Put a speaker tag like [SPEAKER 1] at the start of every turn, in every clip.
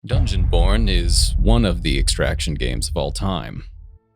[SPEAKER 1] Dungeonborne is one of the extraction games of all time.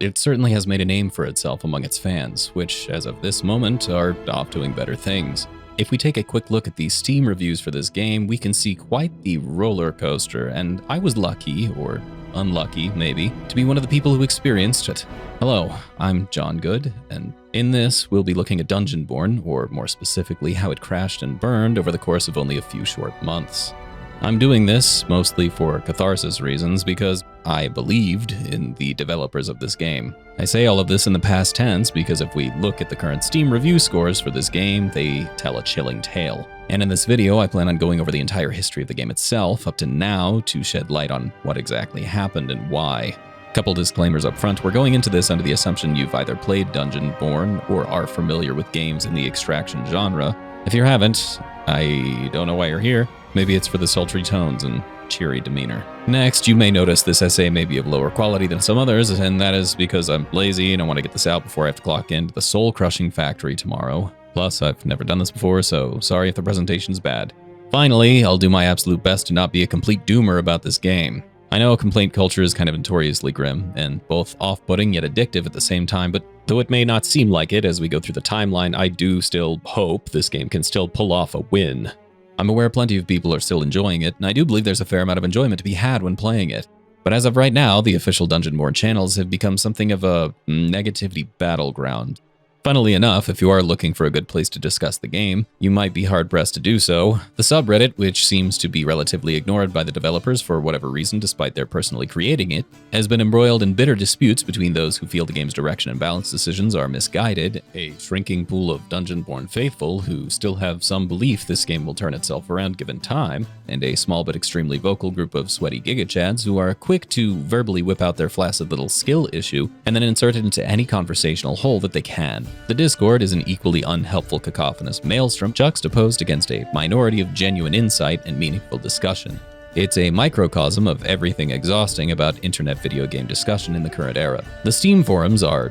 [SPEAKER 1] It certainly has made a name for itself among its fans, which, as of this moment, are off doing better things. If we take a quick look at the Steam reviews for this game, we can see quite the roller coaster, and I was lucky, or unlucky maybe, to be one of the people who experienced it. Hello, I'm John Good, and in this, we'll be looking at Dungeonborne, or more specifically, how it crashed and burned over the course of only a few short months. I'm doing this mostly for catharsis reasons because I believed in the developers of this game. I say all of this in the past tense because if we look at the current Steam review scores for this game, they tell a chilling tale. And in this video, I plan on going over the entire history of the game itself up to now to shed light on what exactly happened and why. Couple disclaimers up front, we're going into this under the assumption you've either played Dungeonborne or are familiar with games in the extraction genre. If you haven't, I don't know why you're here. Maybe it's for the sultry tones and cheery demeanor. Next, you may notice this essay may be of lower quality than some others, and that is because I'm lazy and I want to get this out before I have to clock into the soul-crushing factory tomorrow. Plus, I've never done this before, so sorry if the presentation's bad. Finally, I'll do my absolute best to not be a complete doomer about this game. I know complaint culture is kind of notoriously grim, and both off-putting yet addictive at the same time, but though it may not seem like it as we go through the timeline, I do still hope this game can still pull off a win. I'm aware plenty of people are still enjoying it, and I do believe there's a fair amount of enjoyment to be had when playing it. But as of right now, the official Dungeonborne channels have become something of a negativity battleground. Funnily enough, if you are looking for a good place to discuss the game, you might be hard-pressed to do so. The subreddit, which seems to be relatively ignored by the developers for whatever reason despite their personally creating it, has been embroiled in bitter disputes between those who feel the game's direction and balance decisions are misguided, a shrinking pool of Dungeonborne faithful who still have some belief this game will turn itself around given time, and a small but extremely vocal group of sweaty gigachads who are quick to verbally whip out their flaccid little skill issue and then insert it into any conversational hole that they can. The Discord is an equally unhelpful cacophonous maelstrom juxtaposed against a minority of genuine insight and meaningful discussion. It's a microcosm of everything exhausting about internet video game discussion in the current era. The Steam forums are,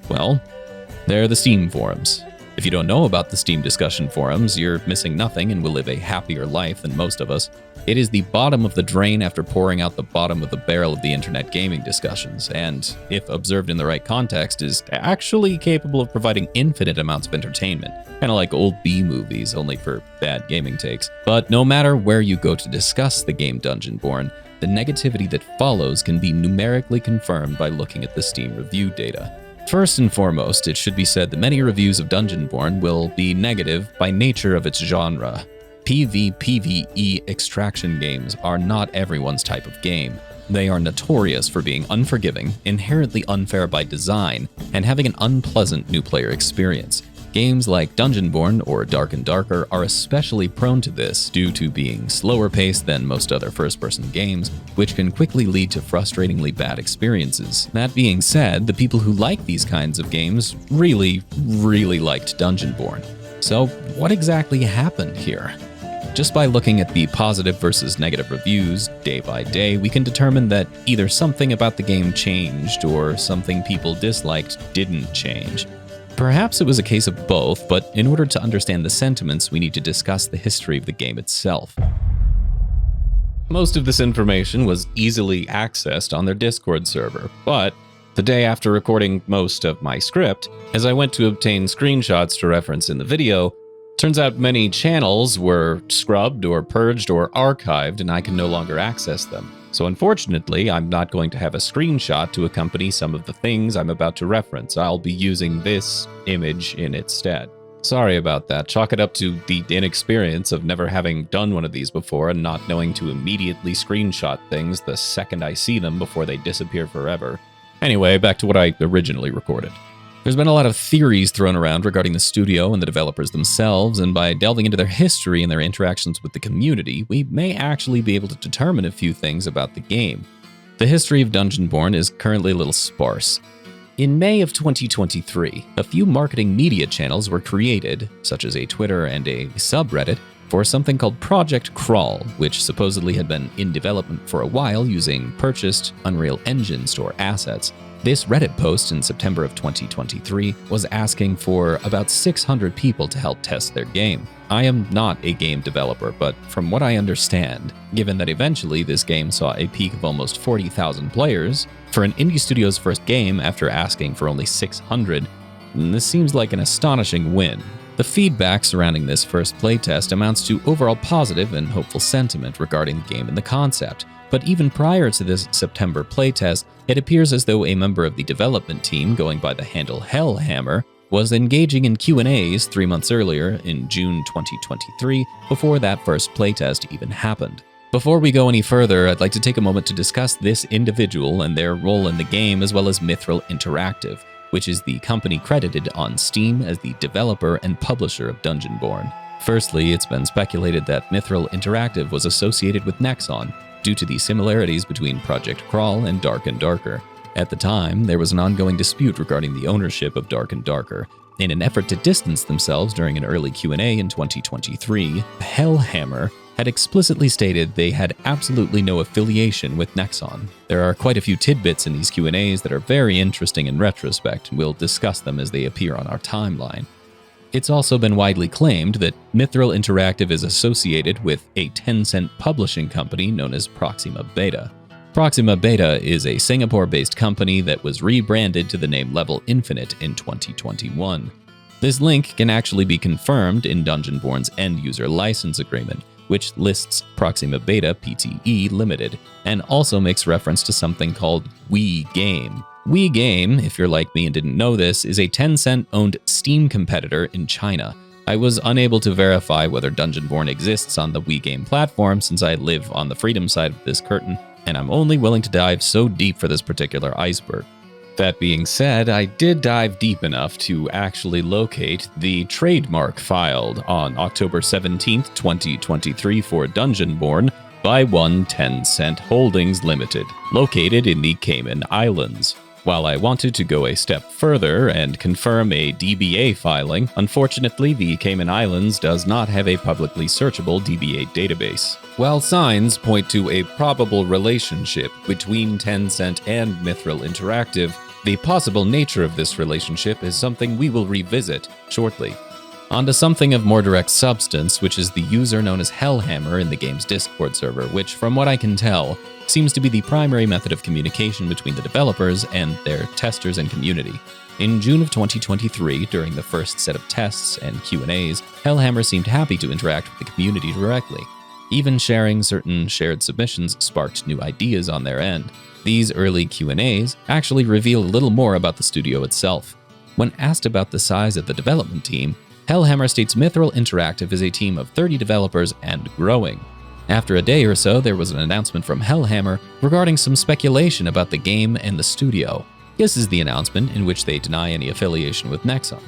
[SPEAKER 1] well, they're the Steam forums. If you don't know about the Steam discussion forums, you're missing nothing and will live a happier life than most of us. It is the bottom of the drain after pouring out the bottom of the barrel of the internet gaming discussions, and, if observed in the right context, is actually capable of providing infinite amounts of entertainment. Kind of like old B-movies, only for bad gaming takes. But no matter where you go to discuss the game Dungeonborne, the negativity that follows can be numerically confirmed by looking at the Steam review data. First and foremost, it should be said that many reviews of Dungeonborne will be negative by nature of its genre. PvE extraction games are not everyone's type of game. They are notorious for being unforgiving, inherently unfair by design, and having an unpleasant new player experience. Games like Dungeonborne or Dark and Darker are especially prone to this due to being slower paced than most other first-person games, which can quickly lead to frustratingly bad experiences. That being said, the people who like these kinds of games really liked Dungeonborne. So what exactly happened here? Just by looking at the positive versus negative reviews day by day, we can determine that either something about the game changed or something people disliked didn't change. Perhaps it was a case of both, but in order to understand the sentiments, we need to discuss the history of the game itself. Most of this information was easily accessed on their Discord server, but the day after recording most of my script, as I went to obtain screenshots to reference in the video, turns out many channels were scrubbed or purged or archived and I can no longer access them. So unfortunately, I'm not going to have a screenshot to accompany some of the things I'm about to reference. I'll be using this image in its stead. Sorry about that. Chalk it up to the inexperience of never having done one of these before and not knowing to immediately screenshot things the second I see them before they disappear forever. Anyway, back to what I originally recorded. There's been a lot of theories thrown around regarding the studio and the developers themselves, and by delving into their history and their interactions with the community, we may actually be able to determine a few things about the game. The history of Dungeonborne is currently a little sparse. In May of 2023, a few marketing media channels were created, such as a Twitter and a subreddit, for something called Project Crawl, which supposedly had been in development for a while using purchased Unreal Engine store assets. This Reddit post in September of 2023 was asking for about 600 people to help test their game. I am not a game developer, but from what I understand, given that eventually this game saw a peak of almost 40,000 players, for an indie studio's first game after asking for only 600, this seems like an astonishing win. The feedback surrounding this first playtest amounts to overall positive and hopeful sentiment regarding the game and the concept. But even prior to this September playtest, it appears as though a member of the development team going by the handle Hellhammer was engaging in Q&As 3 months earlier in June 2023 before that first playtest even happened. Before we go any further, I'd like to take a moment to discuss this individual and their role in the game as well as Mithril Interactive, which is the company credited on Steam as the developer and publisher of Dungeonborne. Firstly, it's been speculated that Mithril Interactive was associated with Nexon, due to the similarities between Project Crawl and Dark and Darker. At the time, there was an ongoing dispute regarding the ownership of Dark and Darker. In an effort to distance themselves during an early Q&A in 2023, Hellhammer had explicitly stated they had absolutely no affiliation with Nexon. There are quite a few tidbits in these Q&As that are very interesting in retrospect, and we'll discuss them as they appear on our timeline. It's also been widely claimed that Mithril Interactive is associated with a Tencent publishing company known as Proxima Beta. Proxima Beta is a Singapore-based company that was rebranded to the name Level Infinite in 2021. This link can actually be confirmed in Dungeonborne's end-user license agreement, which lists Proxima Beta Pte. Limited, and also makes reference to something called Wii Game. Wii Game, if you're like me and didn't know this, is a Tencent-owned Steam competitor in China. I was unable to verify whether Dungeonborne exists on the Wii Game platform since I live on the freedom side of this curtain, and I'm only willing to dive so deep for this particular iceberg. That being said, I did dive deep enough to actually locate the trademark filed on October 17th, 2023 for Dungeonborne by one Tencent Holdings Limited, located in the Cayman Islands. While I wanted to go a step further and confirm a DBA filing, unfortunately the Cayman Islands does not have a publicly searchable DBA database. While signs point to a probable relationship between Tencent and Mithril Interactive, the possible nature of this relationship is something we will revisit shortly. On to something of more direct substance, which is the user known as Hellhammer in the game's Discord server, which, from what I can tell, seems to be the primary method of communication between the developers and their testers and community. In June of 2023, during the first set of tests and Q&As, Hellhammer seemed happy to interact with the community directly. Even sharing certain shared submissions sparked new ideas on their end. These early Q&As actually reveal a little more about the studio itself. When asked about the size of the development team, Hellhammer states Mithril Interactive is a team of 30 developers and growing. After a day or so, there was an announcement from Hellhammer regarding some speculation about the game and the studio. This is the announcement in which they deny any affiliation with Nexon.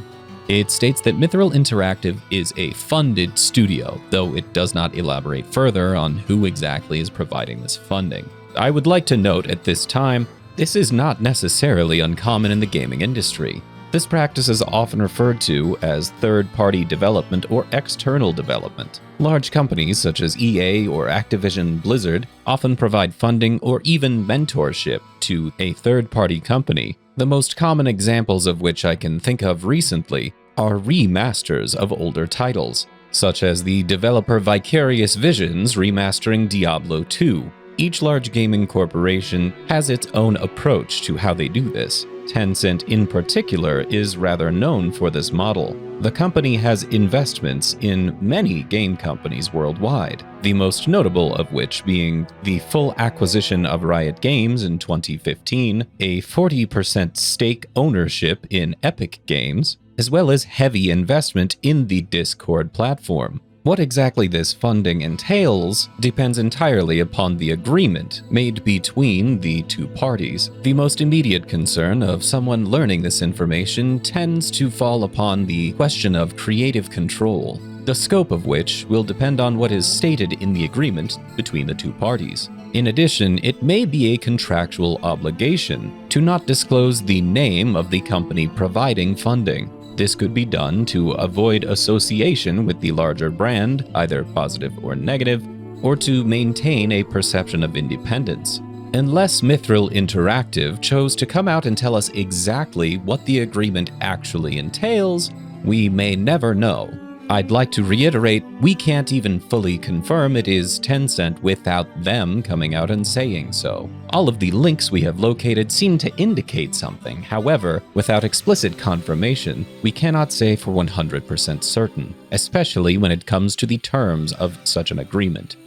[SPEAKER 1] It states that Mithril Interactive is a funded studio, though it does not elaborate further on who exactly is providing this funding. I would like to note at this time, this is not necessarily uncommon in the gaming industry. This practice is often referred to as third-party development or external development. Large companies such as EA or Activision Blizzard often provide funding or even mentorship to a third-party company, the most common examples of which I can think of recently are remasters of older titles, such as the developer Vicarious Visions remastering Diablo 2. Each large gaming corporation has its own approach to how they do this. Tencent in particular is rather known for this model. The company has investments in many game companies worldwide, the most notable of which being the full acquisition of Riot Games in 2015, a 40% stake ownership in Epic Games, as well as heavy investment in the Discord platform. What exactly this funding entails depends entirely upon the agreement made between the two parties. The most immediate concern of someone learning this information tends to fall upon the question of creative control, the scope of which will depend on what is stated in the agreement between the two parties. In addition, it may be a contractual obligation to not disclose the name of the company providing funding. This could be done to avoid association with the larger brand, either positive or negative, or to maintain a perception of independence. Unless Mithril Interactive chose to come out and tell us exactly what the agreement actually entails, we may never know. I'd like to reiterate, we can't even fully confirm it is Tencent without them coming out and saying so. All of the links we have located seem to indicate something. However, without explicit confirmation, we cannot say for 100% certain, especially when it comes to the terms of such an agreement.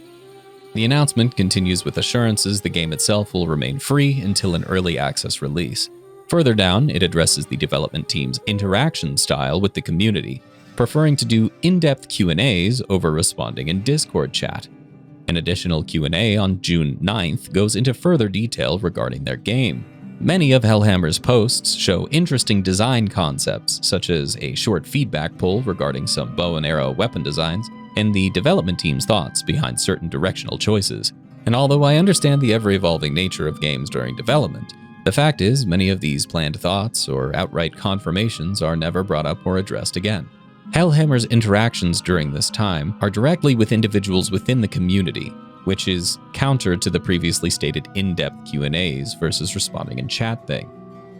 [SPEAKER 1] The announcement continues with assurances the game itself will remain free until an early access release. Further down, it addresses the development team's interaction style with the community, preferring to do in-depth Q&As over responding in Discord chat. An additional Q&A on June 9th goes into further detail regarding their game. Many of Hellhammer's posts show interesting design concepts, such as a short feedback poll regarding some bow and arrow weapon designs, and the development team's thoughts behind certain directional choices. And although I understand the ever-evolving nature of games during development, the fact is many of these planned thoughts or outright confirmations are never brought up or addressed again. Hellhammer's interactions during this time are directly with individuals within the community, which is counter to the previously stated in-depth Q&As versus responding in chat thing.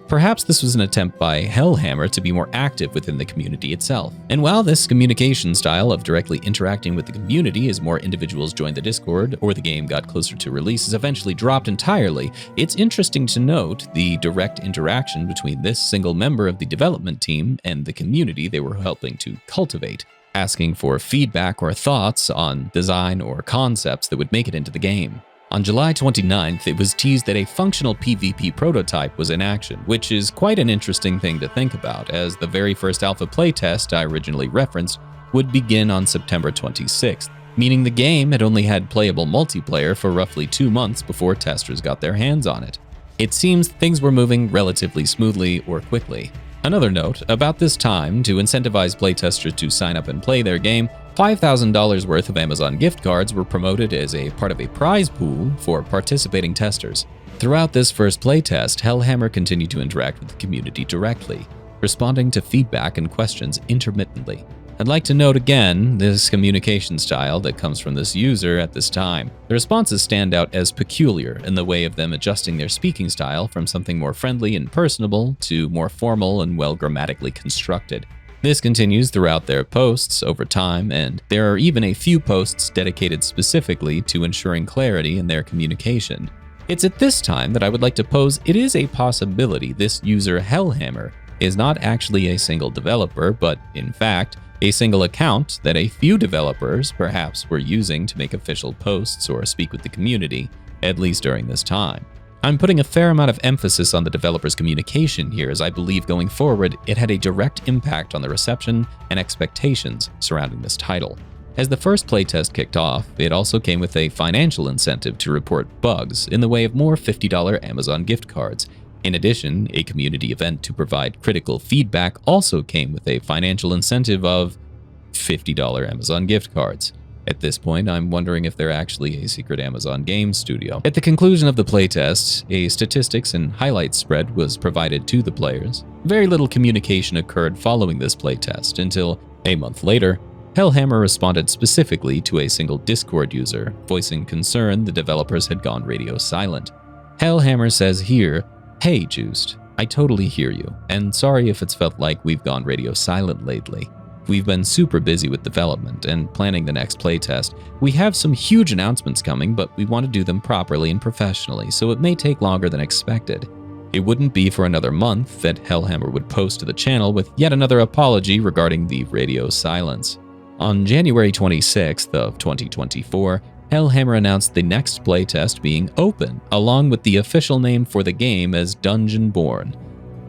[SPEAKER 1] Perhaps this was an attempt by Hellhammer to be more active within the community itself. And while this communication style of directly interacting with the community as more individuals joined the Discord or the game got closer to release is eventually dropped entirely, it's interesting to note the direct interaction between this single member of the development team and the community they were helping to cultivate, asking for feedback or thoughts on design or concepts that would make it into the game. On July 29th, it was teased that a functional PvP prototype was in action, which is quite an interesting thing to think about, as the very first alpha playtest I originally referenced would begin on September 26th, meaning the game had only had playable multiplayer for roughly 2 months before testers got their hands on it. It seems things were moving relatively smoothly or quickly. Another note, about this time, to incentivize playtesters to sign up and play their game, $5,000 worth of Amazon gift cards were promoted as a part of a prize pool for participating testers. Throughout this first playtest, Hellhammer continued to interact with the community directly, responding to feedback and questions intermittently. I'd like to note again this communication style that comes from this user at this time. The responses stand out as peculiar in the way of them adjusting their speaking style from something more friendly and personable to more formal and well grammatically constructed. This continues throughout their posts over time, and there are even a few posts dedicated specifically to ensuring clarity in their communication. It's at this time that I would like to pose it is a possibility this user Hellhammer is not actually a single developer, but in fact, a single account that a few developers perhaps were using to make official posts or speak with the community, at least during this time. I'm putting a fair amount of emphasis on the developer's communication here, as I believe going forward it had a direct impact on the reception and expectations surrounding this title. As the first playtest kicked off, it also came with a financial incentive to report bugs in the way of more $50 Amazon gift cards. In addition, a community event to provide critical feedback also came with a financial incentive of $50 Amazon gift cards. At this point, I'm wondering if they're actually a secret Amazon game studio. At the conclusion of the playtest, a statistics and highlights spread was provided to the players. Very little communication occurred following this playtest until, a month later, Hellhammer responded specifically to a single Discord user, voicing concern the developers had gone radio silent. Hellhammer says here, "Hey Juiced, I totally hear you, and sorry if it's felt like we've gone radio silent lately. We've been super busy with development and planning the next playtest. We have some huge announcements coming, but we want to do them properly and professionally, so it may take longer than expected." It wouldn't be for another month that Hellhammer would post to the channel with yet another apology regarding the radio silence. On January 26th of 2024, Hellhammer announced the next playtest being open, along with the official name for the game as Dungeonborne.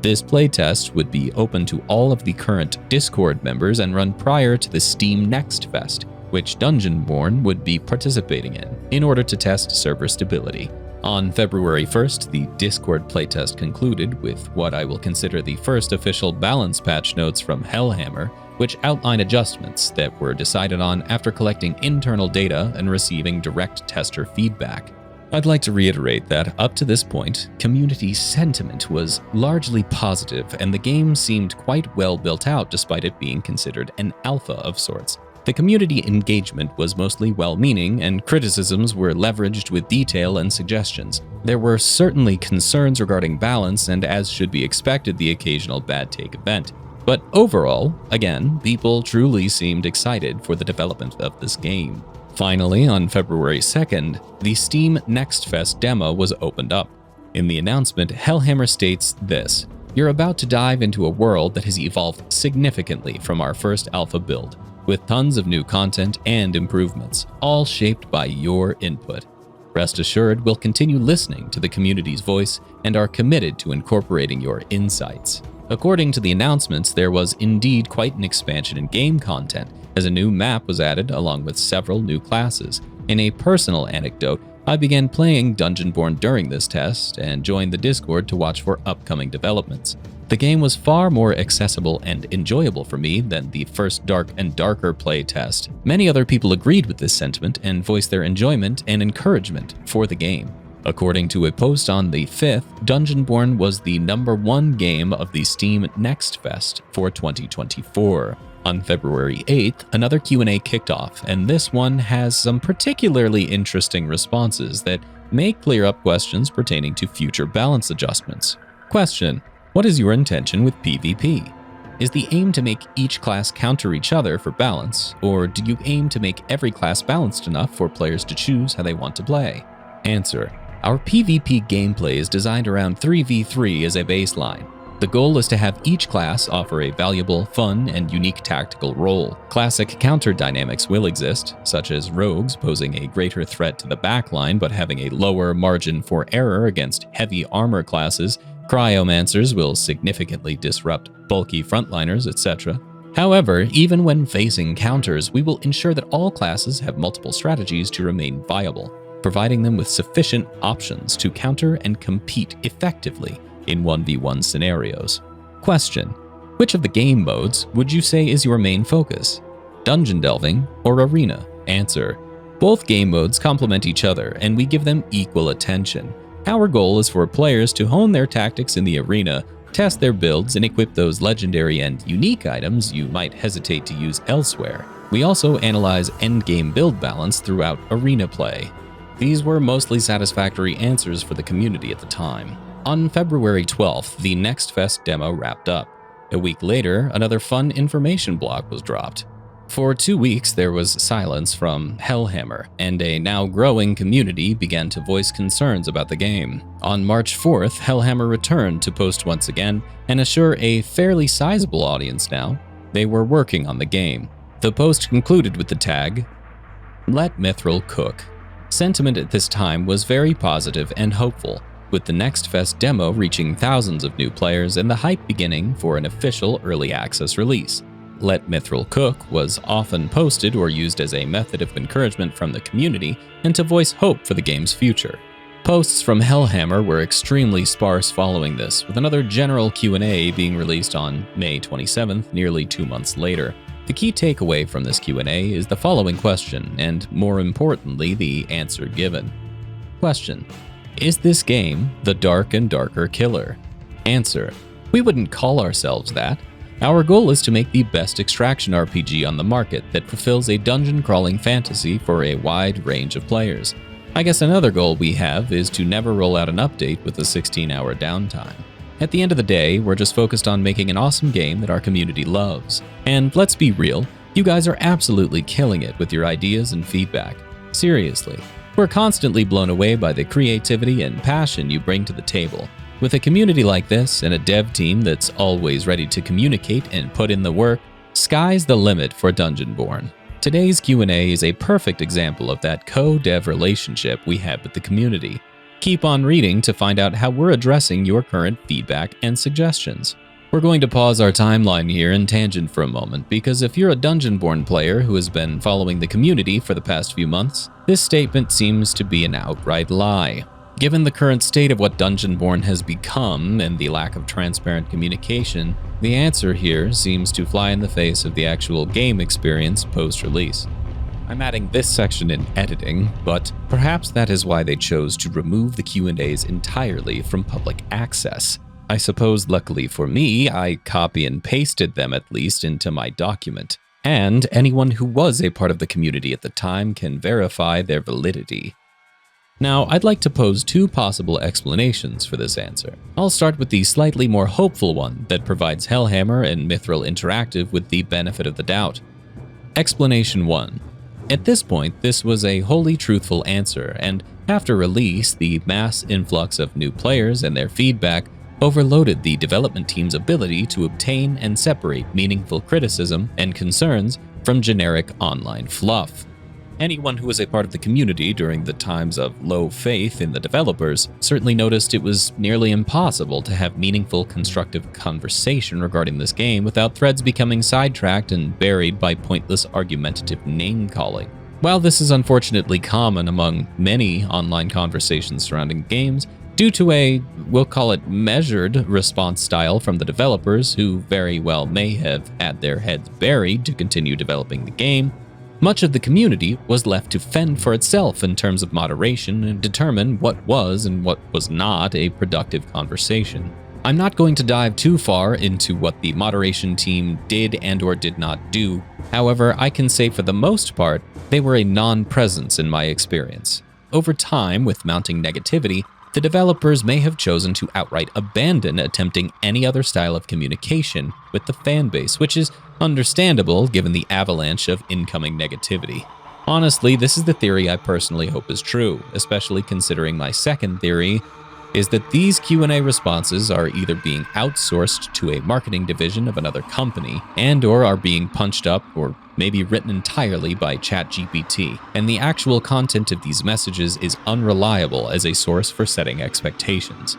[SPEAKER 1] This playtest would be open to all of the current Discord members and run prior to the Steam Next Fest, which Dungeonborne would be participating in order to test server stability. On February 1st, the Discord playtest concluded with what I will consider the first official balance patch notes from Hellhammer, which outline adjustments that were decided on after collecting internal data and receiving direct tester feedback. I'd like to reiterate that up to this point, community sentiment was largely positive and the game seemed quite well built out despite it being considered an alpha of sorts. The community engagement was mostly well-meaning and criticisms were leveraged with detail and suggestions. There were certainly concerns regarding balance and, as should be expected, the occasional bad take event. But overall, again, people truly seemed excited for the development of this game. Finally, on February 2nd, the Steam Next Fest demo was opened up. In the announcement, Hellhammer states this: "You're about to dive into a world that has evolved significantly from our first alpha build, with tons of new content and improvements, all shaped by your input. Rest assured, we'll continue listening to the community's voice and are committed to incorporating your insights." According to the announcements, there was indeed quite an expansion in game content, as a new map was added along with several new classes. In a personal anecdote, I began playing Dungeonborne during this test and joined the Discord to watch for upcoming developments. The game was far more accessible and enjoyable for me than the first Dark and Darker play test. Many other people agreed with this sentiment and voiced their enjoyment and encouragement for the game. According to a post on the 5th, Dungeonborne was the #1 game of the Steam Next Fest for 2024. On February 8th, another Q&A kicked off, and this one has some particularly interesting responses that may clear up questions pertaining to future balance adjustments. Question: what is your intention with PvP? Is the aim to make each class counter each other for balance, or do you aim to make every class balanced enough for players to choose how they want to play? Answer: our PvP gameplay is designed around 3v3 as a baseline. The goal is to have each class offer a valuable, fun, and unique tactical role. Classic counter dynamics will exist, such as rogues posing a greater threat to the backline but having a lower margin for error against heavy armor classes. Cryomancers will significantly disrupt bulky frontliners, etc. However, even when facing counters, we will ensure that all classes have multiple strategies to remain viable, providing them with sufficient options to counter and compete effectively in 1v1 scenarios. Question: which of the game modes would you say is your main focus? Dungeon delving or arena? Answer: both game modes complement each other and we give them equal attention. Our goal is for players to hone their tactics in the arena, test their builds, and equip those legendary and unique items you might hesitate to use elsewhere. We also analyze endgame build balance throughout arena play. These were mostly satisfactory answers for the community at the time. On February 12th, the Next Fest demo wrapped up. A week later, another fun information block was dropped. For 2 weeks, there was silence from Hellhammer, and a now growing community began to voice concerns about the game. On March 4th, Hellhammer returned to post once again and assure a fairly sizable audience now they were working on the game. The post concluded with the tag, "Let Mithril cook." Sentiment at this time was very positive and hopeful, with the Next Fest demo reaching thousands of new players and the hype beginning for an official early access release. Let Mithril Cook was often posted or used as a method of encouragement from the community and to voice hope for the game's future. Posts from Hellhammer were extremely sparse following this, with another general Q&A being released on May 27th, nearly 2 months later. The key takeaway from this Q&A is the following question, and more importantly, the answer given. Question: is this game the Dark and Darker killer? Answer: we wouldn't call ourselves that. Our goal is to make the best extraction RPG on the market that fulfills a dungeon-crawling fantasy for a wide range of players. I guess another goal we have is to never roll out an update with a 16-hour downtime. At the end of the day, we're just focused on making an awesome game that our community loves. And let's be real, you guys are absolutely killing it with your ideas and feedback. Seriously. We're constantly blown away by the creativity and passion you bring to the table. With a community like this and a dev team that's always ready to communicate and put in the work, sky's the limit for Dungeonborne. Today's Q&A is a perfect example of that co-dev relationship we have with the community. Keep on reading to find out how we're addressing your current feedback and suggestions. We're going to pause our timeline here and tangent for a moment, because if you're a Dungeonborne player who has been following the community for the past few months, this statement seems to be an outright lie. Given the current state of what Dungeonborne has become and the lack of transparent communication, the answer here seems to fly in the face of the actual game experience post-release. I'm adding this section in editing, but perhaps that is why they chose to remove the Q&As entirely from public access. I suppose luckily for me, I copy and pasted them at least into my document, and anyone who was a part of the community at the time can verify their validity. Now, I'd like to pose two possible explanations for this answer. I'll start with the slightly more hopeful one that provides Hellhammer and Mithril Interactive with the benefit of the doubt. Explanation 1. At this point, this was a wholly truthful answer, and after release, the mass influx of new players and their feedback overloaded the development team's ability to obtain and separate meaningful criticism and concerns from generic online fluff. Anyone who was a part of the community during the times of low faith in the developers certainly noticed it was nearly impossible to have meaningful, constructive conversation regarding this game without threads becoming sidetracked and buried by pointless argumentative name-calling. While this is unfortunately common among many online conversations surrounding games, due to a, we'll call it measured response style from the developers who very well may have had their heads buried to continue developing the game, much of the community was left to fend for itself in terms of moderation and determine what was and what was not a productive conversation. I'm not going to dive too far into what the moderation team did and or did not do. However, I can say for the most part, they were a non-presence in my experience. Over time, with mounting negativity, the developers may have chosen to outright abandon attempting any other style of communication with the fanbase, which is understandable given the avalanche of incoming negativity. Honestly, this is the theory I personally hope is true, especially considering my second theory is that these Q&A responses are either being outsourced to a marketing division of another company and or are being punched up or maybe written entirely by ChatGPT, and the actual content of these messages is unreliable as a source for setting expectations.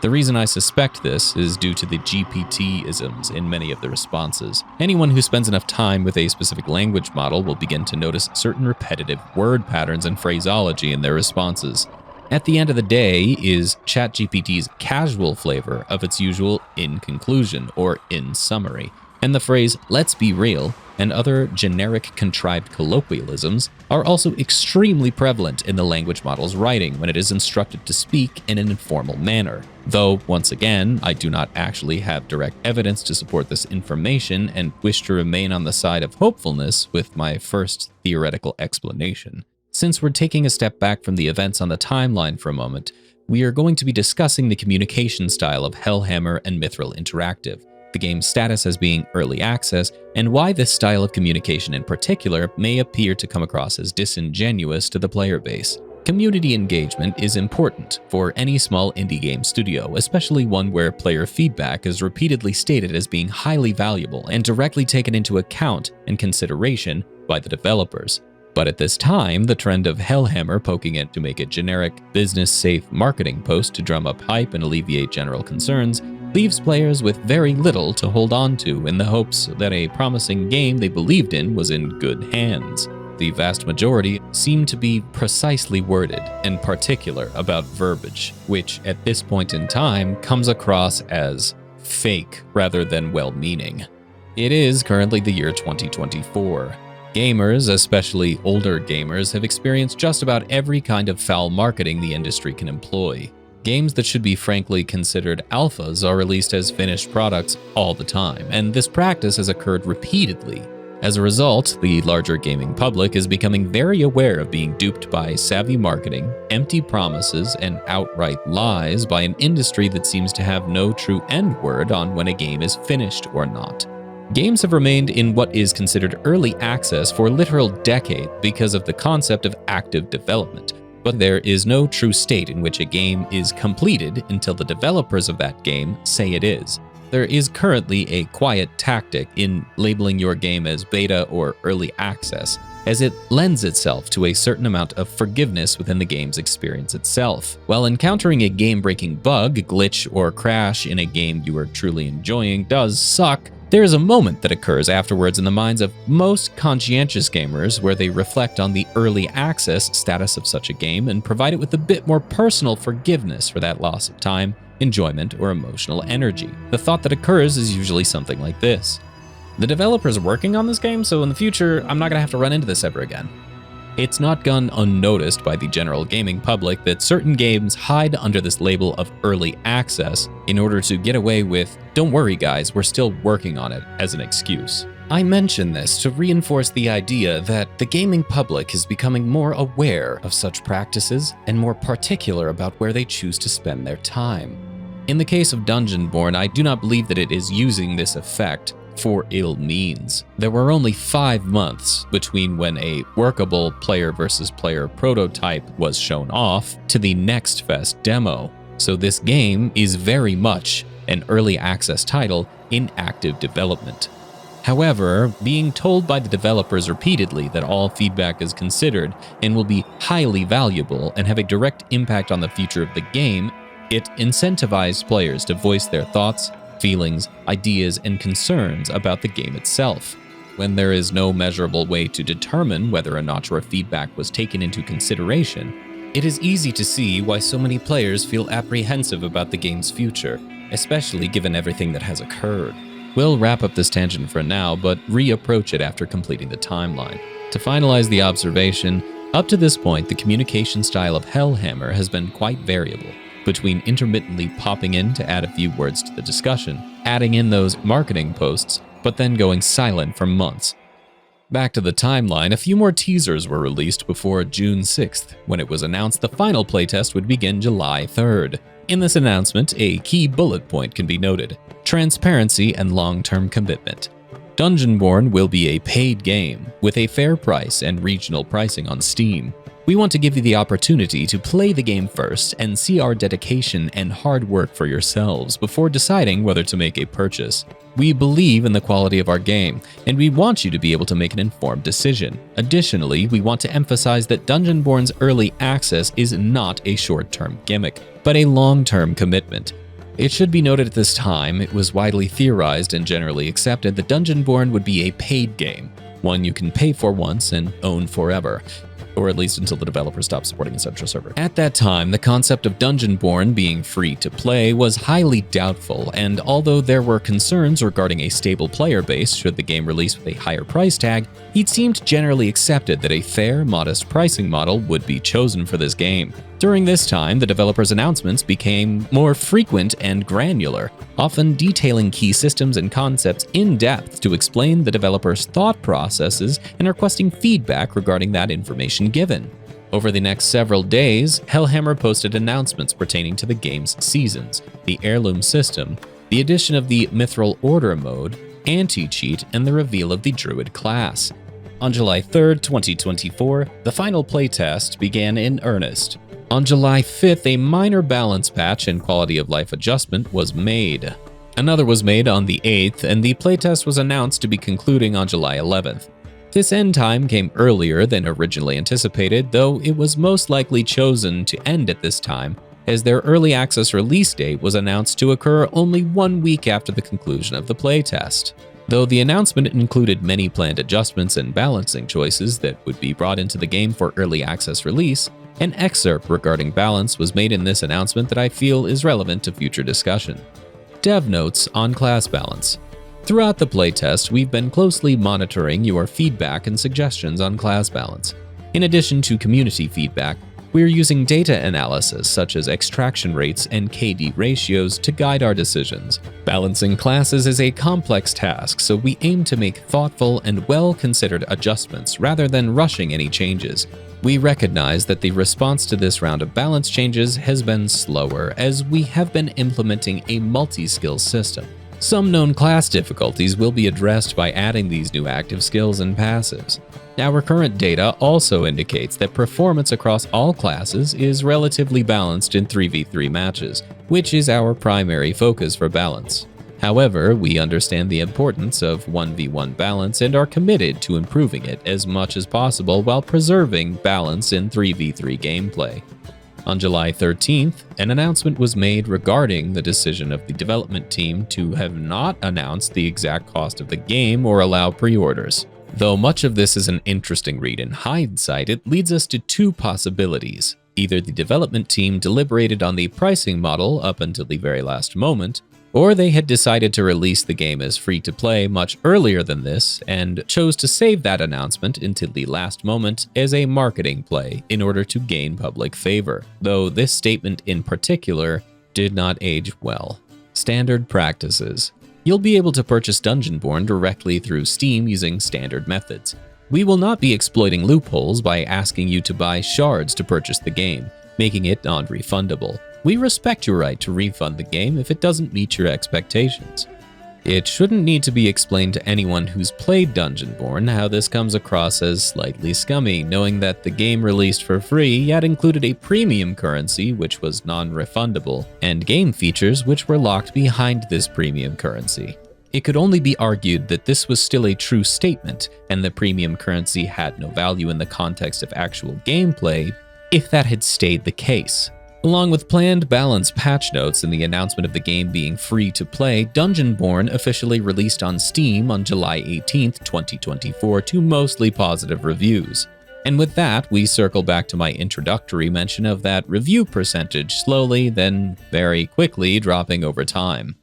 [SPEAKER 1] The reason I suspect this is due to the GPT-isms in many of the responses. Anyone who spends enough time with a specific language model will begin to notice certain repetitive word patterns and phraseology in their responses. At the end of the day, is ChatGPT's casual flavor of its usual in conclusion or in summary, and the phrase "let's be real" and other generic contrived colloquialisms are also extremely prevalent in the language model's writing when it is instructed to speak in an informal manner. Though, once again, I do not actually have direct evidence to support this information and wish to remain on the side of hopefulness with my first theoretical explanation. Since we're taking a step back from the events on the timeline for a moment, we are going to be discussing the communication style of Hellhammer and Mithril Interactive, the game's status as being early access, and why this style of communication in particular may appear to come across as disingenuous to the player base. Community engagement is important for any small indie game studio, especially one where player feedback is repeatedly stated as being highly valuable and directly taken into account and consideration by the developers. But at this time, the trend of Hellhammer poking it to make a generic, business-safe marketing post to drum up hype and alleviate general concerns leaves players with very little to hold on to in the hopes that a promising game they believed in was in good hands. The vast majority seem to be precisely worded and particular about verbiage, which at this point in time comes across as fake rather than well-meaning. It is currently the year 2024. Gamers, especially older gamers, have experienced just about every kind of foul marketing the industry can employ. Games that should be frankly considered alphas are released as finished products all the time, and this practice has occurred repeatedly. As a result, the larger gaming public is becoming very aware of being duped by savvy marketing, empty promises, and outright lies by an industry that seems to have no true end word on when a game is finished or not. Games have remained in what is considered early access for a literal decade because of the concept of active development, but there is no true state in which a game is completed until the developers of that game say it is. There is currently a quiet tactic in labeling your game as beta or early access, as it lends itself to a certain amount of forgiveness within the game's experience itself. While encountering a game-breaking bug, glitch, or crash in a game you are truly enjoying does suck, there is a moment that occurs afterwards in the minds of most conscientious gamers where they reflect on the early access status of such a game and provide it with a bit more personal forgiveness for that loss of time, enjoyment, or emotional energy. The thought that occurs is usually something like this: The developers are working on this game, so in the future, I'm not going to have to run into this ever again. It's not gone unnoticed by the general gaming public that certain games hide under this label of early access in order to get away with, "Don't worry guys, we're still working on it," as an excuse. I mention this to reinforce the idea that the gaming public is becoming more aware of such practices and more particular about where they choose to spend their time. In the case of Dungeonborne, I do not believe that it is using this effect for ill means. There were only 5 months between when a workable player versus player prototype was shown off to the Next Fest demo, so this game is very much an early access title in active development. However, being told by the developers repeatedly that all feedback is considered and will be highly valuable and have a direct impact on the future of the game, it incentivized players to voice their thoughts, feelings, ideas, and concerns about the game itself. When there is no measurable way to determine whether or not your feedback was taken into consideration, it is easy to see why so many players feel apprehensive about the game's future, especially given everything that has occurred. We'll wrap up this tangent for now, but reapproach it after completing the timeline. To finalize the observation, up to this point, the communication style of Hellhammer has been quite variable, between intermittently popping in to add a few words to the discussion, adding in those marketing posts, but then going silent for months. Back to the timeline, a few more teasers were released before June 6th, when it was announced the final playtest would begin July 3rd. In this announcement, a key bullet point can be noted: transparency and long-term commitment. Dungeonborne will be a paid game, with a fair price and regional pricing on Steam. We want to give you the opportunity to play the game first and see our dedication and hard work for yourselves before deciding whether to make a purchase. We believe in the quality of our game, and we want you to be able to make an informed decision. Additionally, we want to emphasize that Dungeonborne's early access is not a short-term gimmick, but a long-term commitment. It should be noted at this time, it was widely theorized and generally accepted that Dungeonborne would be a paid game, one you can pay for once and own forever, or at least until the developer stops supporting a central server. At that time, the concept of Dungeonborne being free to play was highly doubtful, and although there were concerns regarding a stable player base should the game release with a higher price tag, it seemed generally accepted that a fair, modest pricing model would be chosen for this game. During this time, the developer's announcements became more frequent and granular, often detailing key systems and concepts in depth to explain the developer's thought processes and requesting feedback regarding that information given. Over the next several days, Hellhammer posted announcements pertaining to the game's seasons, the heirloom system, the addition of the Mithril Order mode, anti-cheat, and the reveal of the Druid class. On July 3rd, 2024, the final playtest began in earnest. On July 5th, a minor balance patch and quality of life adjustment was made. Another was made on the 8th, and the playtest was announced to be concluding on July 11th. This end time came earlier than originally anticipated, though it was most likely chosen to end at this time, as their early access release date was announced to occur only 1 week after the conclusion of the playtest. Though the announcement included many planned adjustments and balancing choices that would be brought into the game for early access release, an excerpt regarding balance was made in this announcement that I feel is relevant to future discussion. Dev notes on class balance. Throughout the playtest, we've been closely monitoring your feedback and suggestions on class balance. In addition to community feedback, we're using data analysis such as extraction rates and KD ratios to guide our decisions. Balancing classes is a complex task, so we aim to make thoughtful and well-considered adjustments rather than rushing any changes. We recognize that the response to this round of balance changes has been slower, as we have been implementing a multi-skill system. Some known class difficulties will be addressed by adding these new active skills and passives. Our current data also indicates that performance across all classes is relatively balanced in 3v3 matches, which is our primary focus for balance. However, we understand the importance of 1v1 balance and are committed to improving it as much as possible while preserving balance in 3v3 gameplay. On July 13th, an announcement was made regarding the decision of the development team to have not announced the exact cost of the game or allow pre-orders. Though much of this is an interesting read in hindsight, it leads us to two possibilities. Either the development team deliberated on the pricing model up until the very last moment, or they had decided to release the game as free-to-play much earlier than this and chose to save that announcement until the last moment as a marketing play in order to gain public favor, though this statement in particular did not age well. Standard practices. You'll be able to purchase Dungeonborne directly through Steam using standard methods. We will not be exploiting loopholes by asking you to buy shards to purchase the game, making it non-refundable. We respect your right to refund the game if it doesn't meet your expectations. It shouldn't need to be explained to anyone who's played Dungeonborne how this comes across as slightly scummy, knowing that the game released for free yet included a premium currency which was non-refundable, and game features which were locked behind this premium currency. It could only be argued that this was still a true statement, and the premium currency had no value in the context of actual gameplay if that had stayed the case. Along with planned balanced patch notes and the announcement of the game being free to play, Dungeonborne officially released on Steam on July 18, 2024 to mostly positive reviews. And with that, we circle back to my introductory mention of that review percentage slowly, then very quickly dropping over time.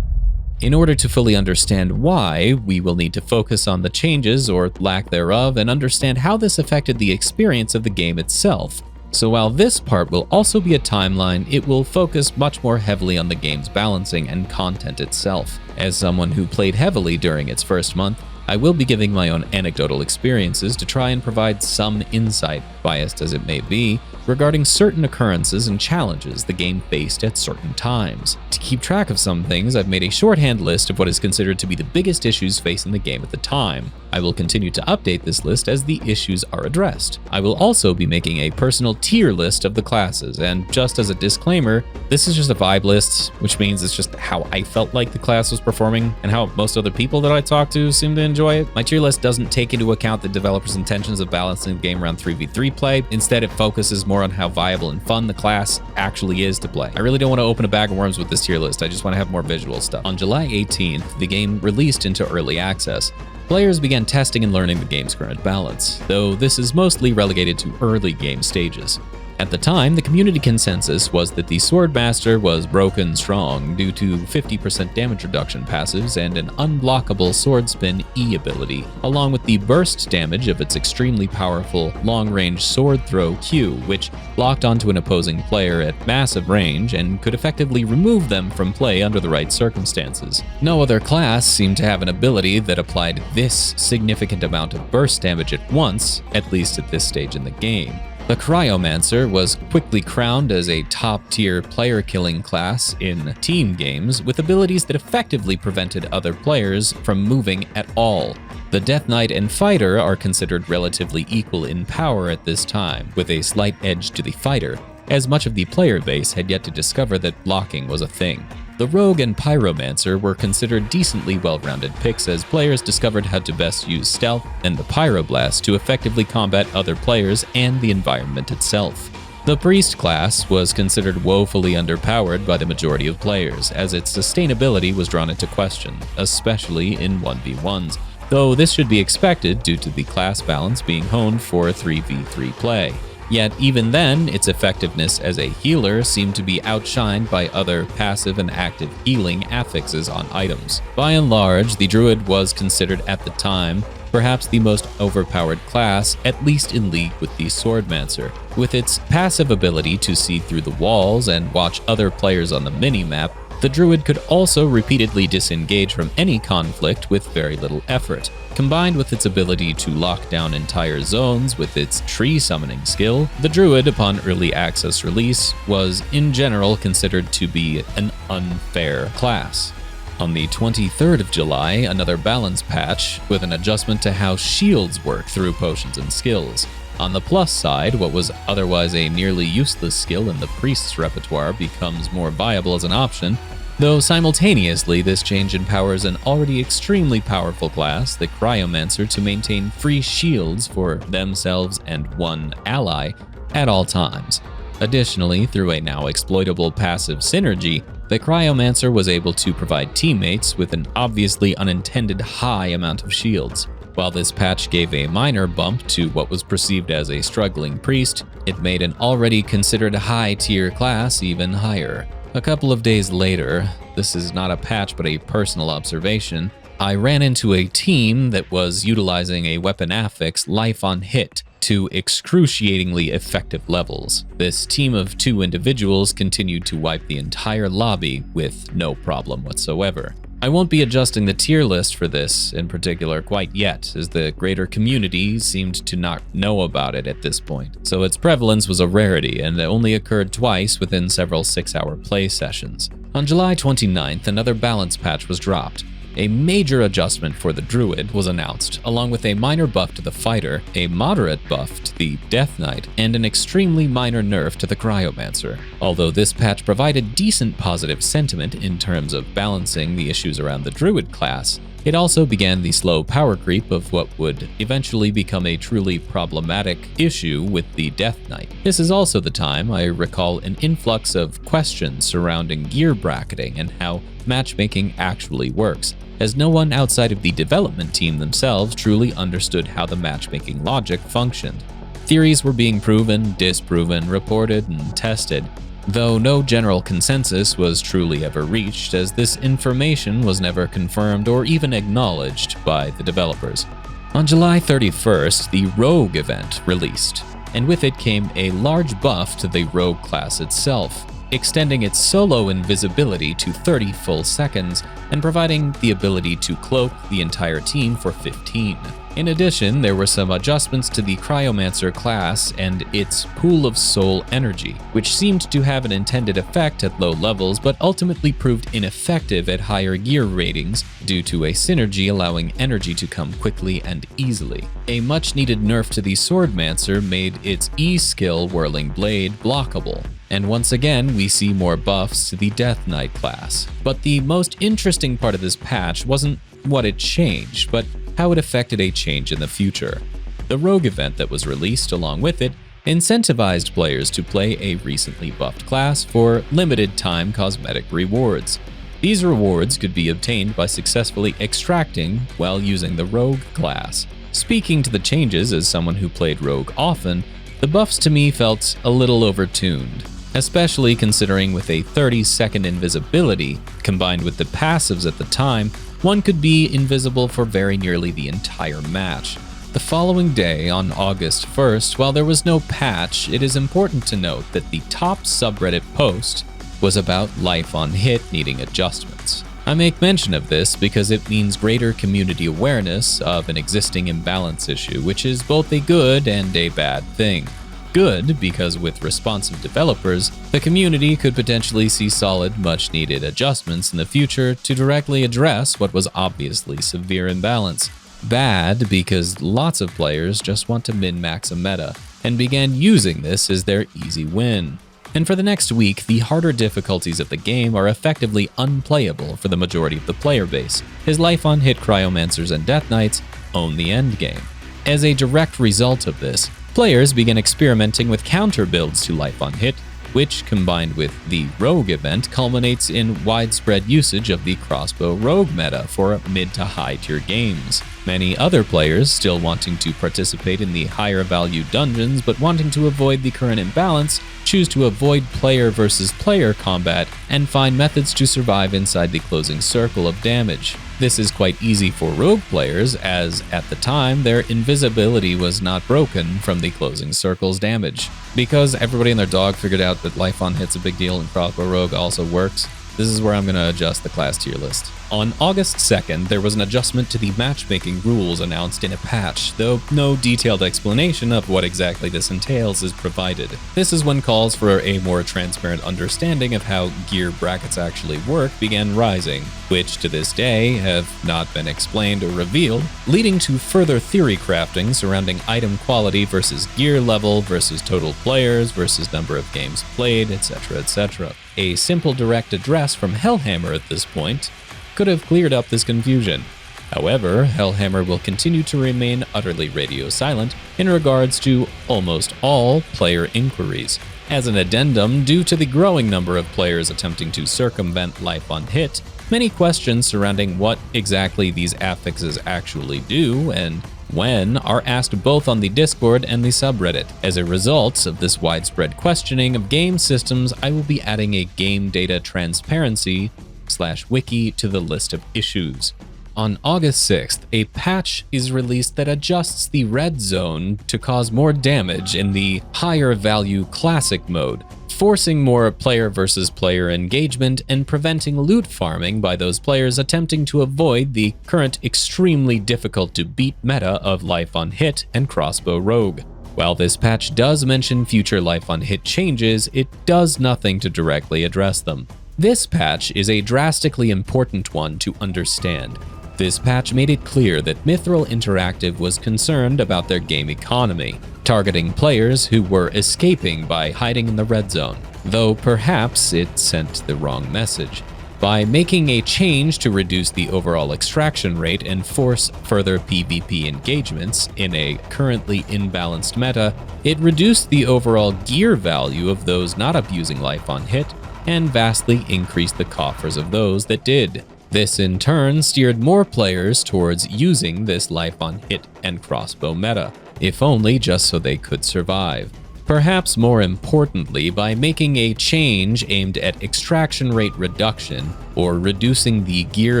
[SPEAKER 1] In order to fully understand why, we will need to focus on the changes or lack thereof and understand how this affected the experience of the game itself. So while this part will also be a timeline, it will focus much more heavily on the game's balancing and content itself. As someone who played heavily during its first month, I will be giving my own anecdotal experiences to try and provide some insight, biased as it may be, regarding certain occurrences and challenges the game faced at certain times. To keep track of some things, I've made a shorthand list of what is considered to be the biggest issues facing the game at the time. I will continue to update this list as the issues are addressed. I will also be making a personal tier list of the classes, and just as a disclaimer, this is just a vibe list, which means it's just how I felt like the class was performing and how most other people that I talked to seem to enjoy it. My tier list doesn't take into account the developers' intentions of balancing the game around 3v3 play. Instead, it focuses more on how viable and fun the class actually is to play. I really don't want to open a bag of worms with this tier list, I just want to have more visual stuff. On July 18th, the game released into early access. Players began testing and learning the game's current balance, though this is mostly relegated to early game stages. At the time, the community consensus was that the Swordmaster was broken strong due to 50% damage reduction passives and an unblockable sword spin E ability, along with the burst damage of its extremely powerful long-range sword throw Q, which locked onto an opposing player at massive range and could effectively remove them from play under the right circumstances. No other class seemed to have an ability that applied this significant amount of burst damage at once, at least at this stage in the game. The Cryomancer was quickly crowned as a top-tier player-killing class in team games with abilities that effectively prevented other players from moving at all. The Death Knight and Fighter are considered relatively equal in power at this time, with a slight edge to the Fighter, as much of the player base had yet to discover that blocking was a thing. The Rogue and Pyromancer were considered decently well-rounded picks as players discovered how to best use stealth and the Pyroblast to effectively combat other players and the environment itself. The Priest class was considered woefully underpowered by the majority of players, as its sustainability was drawn into question, especially in 1v1s, though this should be expected due to the class balance being honed for 3v3 play. Yet even then, its effectiveness as a healer seemed to be outshined by other passive and active healing affixes on items. By and large, the Druid was considered at the time perhaps the most overpowered class, at least in league with the Swordmancer. With its passive ability to see through the walls and watch other players on the minimap, the Druid could also repeatedly disengage from any conflict with very little effort. Combined with its ability to lock down entire zones with its tree summoning skill, the Druid, upon early access release, was in general considered to be an unfair class. On the 23rd of July, another balance patch with an adjustment to how shields work through potions and skills. On the plus side, what was otherwise a nearly useless skill in the Priest's repertoire becomes more viable as an option, though simultaneously this change empowers an already extremely powerful class, the Cryomancer, to maintain free shields for themselves and one ally at all times. Additionally, through a now exploitable passive synergy, the Cryomancer was able to provide teammates with an obviously unintended high amount of shields. While this patch gave a minor bump to what was perceived as a struggling priest, it made an already considered high-tier class even higher. A couple of days later, this is not a patch but a personal observation, I ran into a team that was utilizing a weapon affix life on hit to excruciatingly effective levels. This team of 2 individuals continued to wipe the entire lobby with no problem whatsoever. I won't be adjusting the tier list for this in particular quite yet, as the greater community seemed to not know about it at this point, so its prevalence was a rarity and it only occurred twice within several 6-hour play sessions. On July 29th, another balance patch was dropped. A major adjustment for the Druid was announced, along with a minor buff to the Fighter, a moderate buff to the Death Knight, and an extremely minor nerf to the Cryomancer. Although this patch provided decent positive sentiment in terms of balancing the issues around the Druid class, it also began the slow power creep of what would eventually become a truly problematic issue with the Death Knight. This is also the time I recall an influx of questions surrounding gear bracketing and how matchmaking actually works, as no one outside of the development team themselves truly understood how the matchmaking logic functioned. Theories were being proven, disproven, reported, and tested, though no general consensus was truly ever reached, as this information was never confirmed or even acknowledged by the developers. On July 31st, the Rogue event released, and with it came a large buff to the Rogue class itself, extending its solo invisibility to 30 full seconds and providing the ability to cloak the entire team for 15. In addition, there were some adjustments to the Cryomancer class and its pool of soul energy, which seemed to have an intended effect at low levels but ultimately proved ineffective at higher gear ratings due to a synergy allowing energy to come quickly and easily. A much-needed nerf to the Swordmancer made its E-skill Whirling Blade blockable. And once again, we see more buffs to the Death Knight class. But the most interesting part of this patch wasn't what it changed, but how it affected a change in the future. The Rogue event that was released along with it incentivized players to play a recently buffed class for limited time cosmetic rewards. These rewards could be obtained by successfully extracting while using the Rogue class. Speaking to the changes as someone who played Rogue often, the buffs to me felt a little overtuned, especially considering with a 30-second invisibility combined with the passives at the time, one could be invisible for very nearly the entire match. The following day, on August 1st, while there was no patch, it is important to note that the top subreddit post was about life on hit needing adjustments. I make mention of this because it means greater community awareness of an existing imbalance issue, which is both a good and a bad thing. Good, because with responsive developers, the community could potentially see solid, much-needed adjustments in the future to directly address what was obviously severe imbalance. Bad, because lots of players just want to min-max a meta, and began using this as their easy win. And for the next week, the harder difficulties of the game are effectively unplayable for the majority of the player base, as life-on-hit Cryomancers and Death Knights own the endgame. As a direct result of this, players began experimenting with counter builds to life on hit, which, combined with the Rogue event, culminates in widespread usage of the crossbow rogue meta for mid to high tier games. Many other players, still wanting to participate in the higher value dungeons but wanting to avoid the current imbalance, choose to avoid player versus player combat and find methods to survive inside the closing circle of damage. This is quite easy for rogue players, as at the time their invisibility was not broken from the closing circle's damage. Because everybody and their dog figured out that life on hit's a big deal and crossbow rogue also works, this is where I'm going to adjust the class tier list. On August 2nd, there was an adjustment to the matchmaking rules announced in a patch, though no detailed explanation of what exactly this entails is provided. This is when calls for a more transparent understanding of how gear brackets actually work began rising, which to this day have not been explained or revealed, leading to further theory crafting surrounding item quality versus gear level versus total players versus number of games played, etc., etc. A simple direct address from Hellhammer at this point could have cleared up this confusion. However, Hellhammer will continue to remain utterly radio silent in regards to almost all player inquiries, As an addendum, due to the growing number of players attempting to circumvent life on hit, many questions surrounding what exactly these affixes actually do and when are asked both on the Discord and the subreddit. As a result of this widespread questioning of game systems, I will be adding a game data transparency/wiki to the list of issues. On August 6th, a patch is released that adjusts the red zone to cause more damage in the higher value classic mode, forcing more player versus player engagement and preventing loot farming by those players attempting to avoid the current extremely difficult to beat meta of life on hit and crossbow rogue. While this patch does mention future life on hit changes, it does nothing to directly address them. This patch is a drastically important one to understand. This patch made it clear that Mithril Interactive was concerned about their game economy, targeting players who were escaping by hiding in the red zone, though perhaps it sent the wrong message. By making a change to reduce the overall extraction rate and force further PvP engagements in a currently imbalanced meta, it reduced the overall gear value of those not abusing life on hit and vastly increased the coffers of those that did. This in turn steered more players towards using this life on hit and crossbow meta, if only just so they could survive. Perhaps more importantly, by making a change aimed at extraction rate reduction or reducing the gear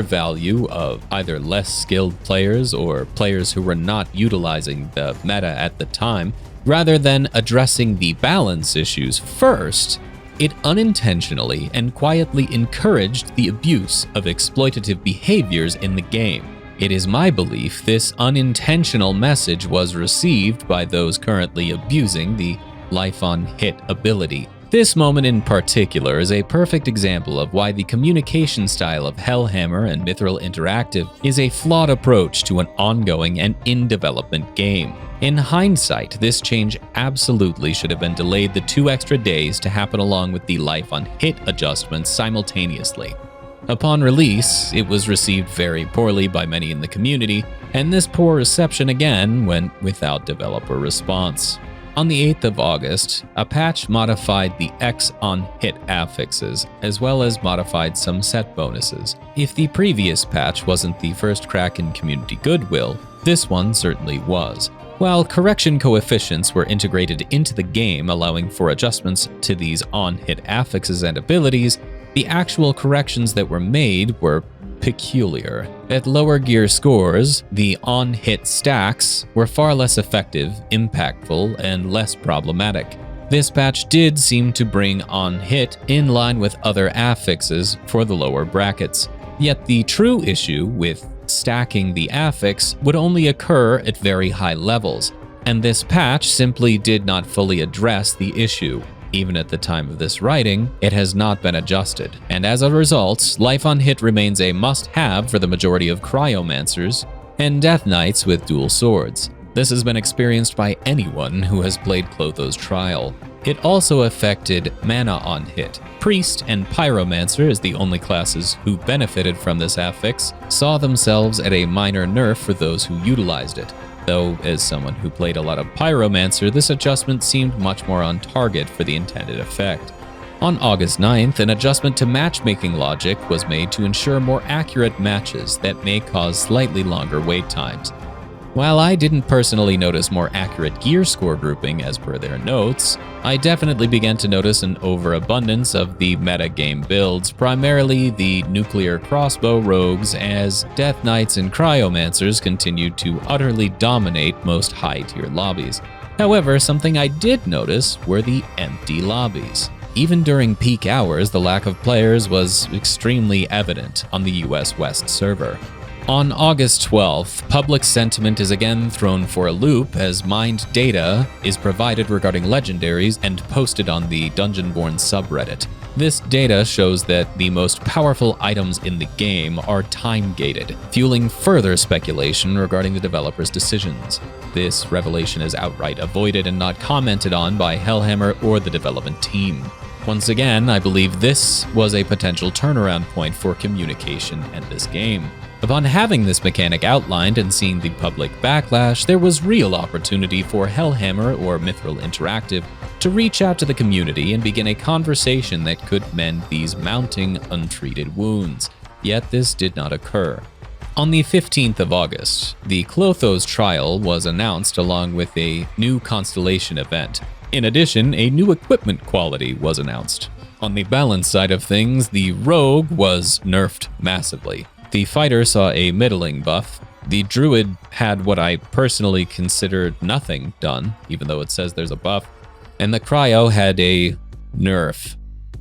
[SPEAKER 1] value of either less skilled players or players who were not utilizing the meta at the time, rather than addressing the balance issues first, it unintentionally and quietly encouraged the abuse of exploitative behaviors in the game. It is my belief this unintentional message was received by those currently abusing the life on hit ability. This moment in particular is a perfect example of why the communication style of Hellhammer and Mithril Interactive is a flawed approach to an ongoing and in-development game. In hindsight, this change absolutely should have been delayed the 2 extra days to happen along with the life on hit adjustments simultaneously. Upon release, it was received very poorly by many in the community, and this poor reception again went without developer response. On the 8th of August, a patch modified the X on hit affixes, as well as modified some set bonuses. If the previous patch wasn't the first crack in community goodwill, this one certainly was. While correction coefficients were integrated into the game, allowing for adjustments to these on-hit affixes and abilities, the actual corrections that were made were peculiar. At lower gear scores, the on-hit stacks were far less effective, impactful, and less problematic. This patch did seem to bring on-hit in line with other affixes for the lower brackets. Yet the true issue with stacking the affix would only occur at very high levels, and this patch simply did not fully address the issue. Even at the time of this writing, it has not been adjusted, and as a result, life on hit remains a must-have for the majority of cryomancers and death knights with dual swords. This has been experienced by anyone who has played Clotho's Trial. It also affected mana on hit. Priest and Pyromancer, as the only classes who benefited from this affix, saw themselves at a minor nerf for those who utilized it. Though, as someone who played a lot of Pyromancer, this adjustment seemed much more on target for the intended effect. On August 9th, an adjustment to matchmaking logic was made to ensure more accurate matches that may cause slightly longer wait times. While I didn't personally notice more accurate gear score grouping as per their notes, I definitely began to notice an overabundance of the metagame builds, primarily the nuclear crossbow rogues, as Death Knights and Cryomancers continued to utterly dominate most high-tier lobbies. However, something I did notice were the empty lobbies. Even during peak hours, the lack of players was extremely evident on the US West server. On August 12th, public sentiment is again thrown for a loop as mined data is provided regarding legendaries and posted on the Dungeonborne subreddit. This data shows that the most powerful items in the game are time-gated, fueling further speculation regarding the developer's decisions. This revelation is outright avoided and not commented on by Hellhammer or the development team. Once again, I believe this was a potential turnaround point for communication and this game. Upon having this mechanic outlined and seeing the public backlash, there was real opportunity for Hellhammer or Mithril Interactive to reach out to the community and begin a conversation that could mend these mounting untreated wounds. Yet this did not occur. On the 15th of August, the Clothos trial was announced along with a new Constellation event. In addition, a new equipment quality was announced. On the balance side of things, the Rogue was nerfed massively. The Fighter saw a middling buff. The Druid had what I personally considered nothing done, even though it says there's a buff. And the Cryo had a nerf.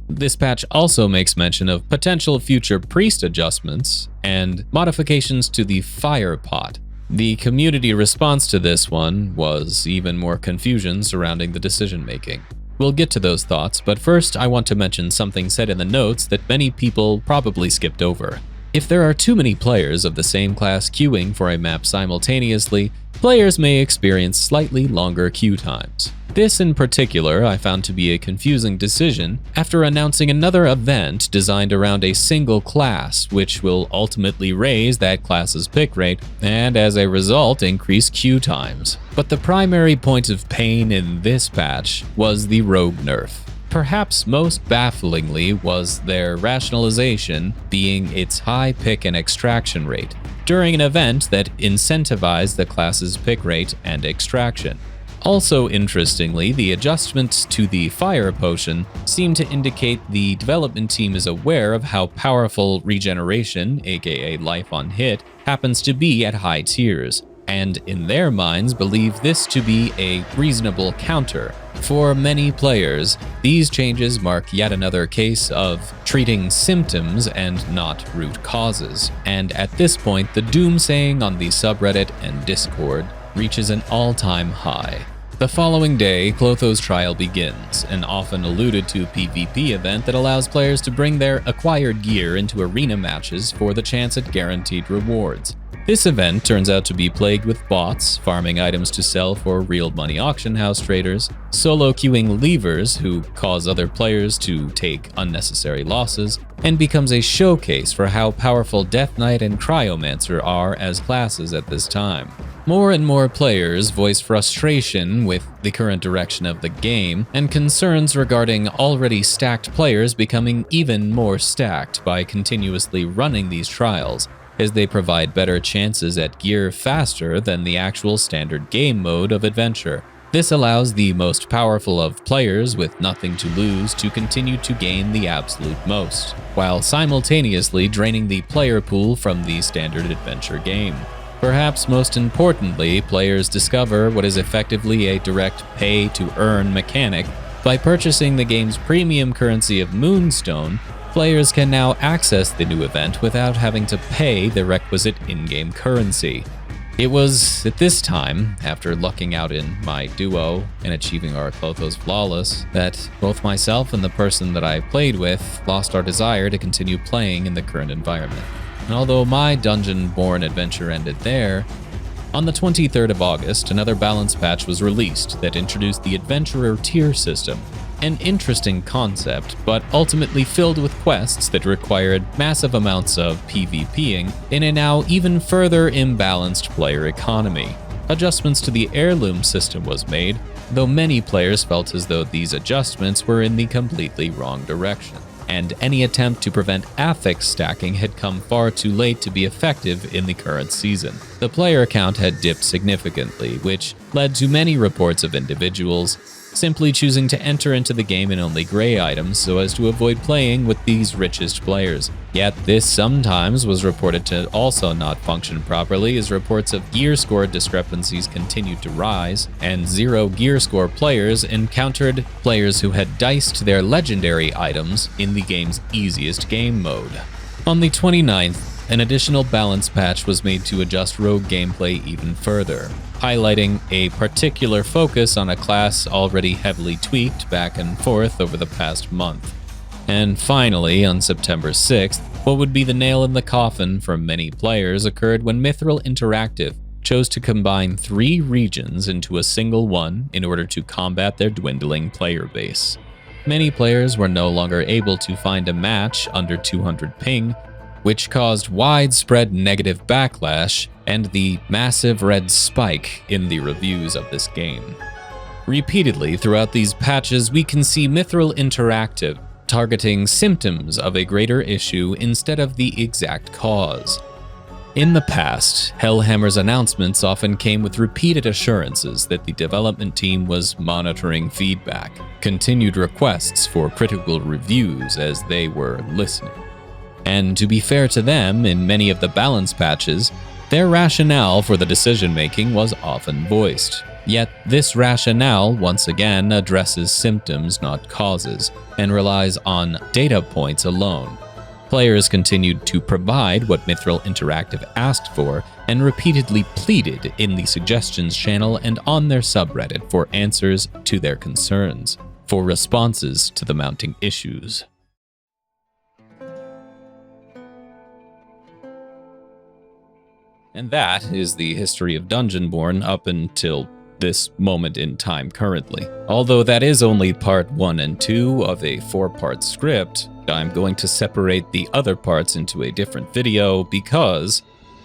[SPEAKER 1] This patch also makes mention of potential future priest adjustments and modifications to the fire pot. The community response to this one was even more confusion surrounding the decision making. We'll get to those thoughts, but first I want to mention something said in the notes that many people probably skipped over. If there are too many players of the same class queuing for a map simultaneously, players may experience slightly longer queue times. This in particular I found to be a confusing decision after announcing another event designed around a single class, which will ultimately raise that class's pick rate and as a result increase queue times. But the primary point of pain in this patch was the Rogue nerf. Perhaps most bafflingly was their rationalization being its high pick and extraction rate, during an event that incentivized the class's pick rate and extraction. Also interestingly, the adjustments to the fire potion seem to indicate the development team is aware of how powerful regeneration, aka life on hit, happens to be at high tiers, and in their minds believe this to be a reasonable counter. For many players, these changes mark yet another case of treating symptoms and not root causes, and at this point the doomsaying on the subreddit and Discord reaches an all-time high. The following day, Clotho's trial begins, an often alluded to PvP event that allows players to bring their acquired gear into arena matches for the chance at guaranteed rewards. This event turns out to be plagued with bots, farming items to sell for real money auction house traders, solo queuing levers who cause other players to take unnecessary losses, and becomes a showcase for how powerful Death Knight and Cryomancer are as classes at this time. More and more players voice frustration with the current direction of the game, and concerns regarding already stacked players becoming even more stacked by continuously running these trials, as they provide better chances at gear faster than the actual standard game mode of adventure. This allows the most powerful of players with nothing to lose to continue to gain the absolute most, while simultaneously draining the player pool from the standard adventure game. Perhaps most importantly, players discover what is effectively a direct pay-to-earn mechanic. By purchasing the game's premium currency of Moonstone, players can now access the new event without having to pay the requisite in-game currency. It was at this time, after lucking out in my duo and achieving our Clothos Flawless, that both myself and the person that I played with lost our desire to continue playing in the current environment. And although my Dungeonborne adventure ended there, on the 23rd of August, another balance patch was released that introduced the Adventurer tier system, an interesting concept, but ultimately filled with quests that required massive amounts of PvPing in a now even further imbalanced player economy. Adjustments to the heirloom system was made, though many players felt as though these adjustments were in the completely wrong direction, and any attempt to prevent affix stacking had come far too late to be effective in the current season. The player count had dipped significantly, which led to many reports of individuals simply choosing to enter into the game in only gray items so as to avoid playing with these richest players. Yet this sometimes was reported to also not function properly, as reports of gear score discrepancies continued to rise, and zero gear score players encountered players who had diced their legendary items in the game's easiest game mode. On the 29th, an additional balance patch was made to adjust rogue gameplay even further, highlighting a particular focus on a class already heavily tweaked back and forth over the past month. And finally, on September 6th, what would be the nail in the coffin for many players occurred when Mithril Interactive chose to combine 3 regions into a single one in order to combat their dwindling player base. Many players were no longer able to find a match under 200 ping, which caused widespread negative backlash and the massive red spike in the reviews of this game. Repeatedly throughout these patches, we can see Mithril Interactive targeting symptoms of a greater issue instead of the exact cause. In the past, Hellhammer's announcements often came with repeated assurances that the development team was monitoring feedback, continued requests for critical reviews as they were listening. And to be fair to them, in many of the balance patches, their rationale for the decision-making was often voiced. Yet this rationale once again addresses symptoms, not causes, and relies on data points alone. Players continued to provide what Mithril Interactive asked for and repeatedly pleaded in the suggestions channel and on their subreddit for answers to their concerns, for responses to the mounting issues. And that is the history of Dungeonborne up until this moment in time currently. Although that is only part 1 and 2 of a 4-part script, I'm going to separate the other parts into a different video because,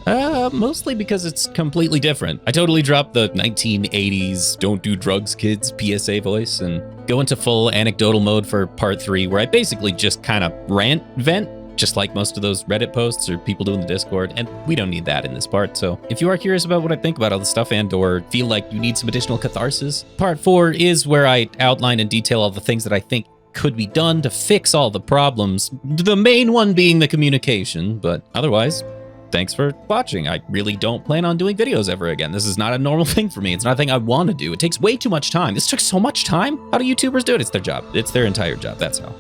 [SPEAKER 1] mostly because it's completely different. I totally dropped the 1980s don't do drugs kids PSA voice and go into full anecdotal mode for part 3 where I basically just kind of vent, just like most of those Reddit posts or people do in the Discord, and we don't need that in this part. So if you are curious about what I think about all this stuff and or feel like you need some additional catharsis, part 4 is where I outline and detail all the things that I think could be done to fix all the problems, the main one being the communication, but otherwise, thanks for watching. I really don't plan on doing videos ever again. This is not a normal thing for me. It's not a thing I want to do. It takes way too much time. This took so much time. How do YouTubers do it? It's their job. It's their entire job. That's how.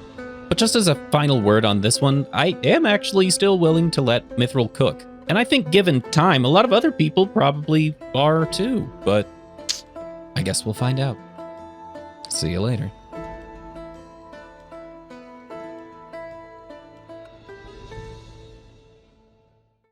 [SPEAKER 1] But just as a final word on this one, I am actually still willing to let Mithril cook. And I think given time, a lot of other people probably are too, but I guess we'll find out. See you later.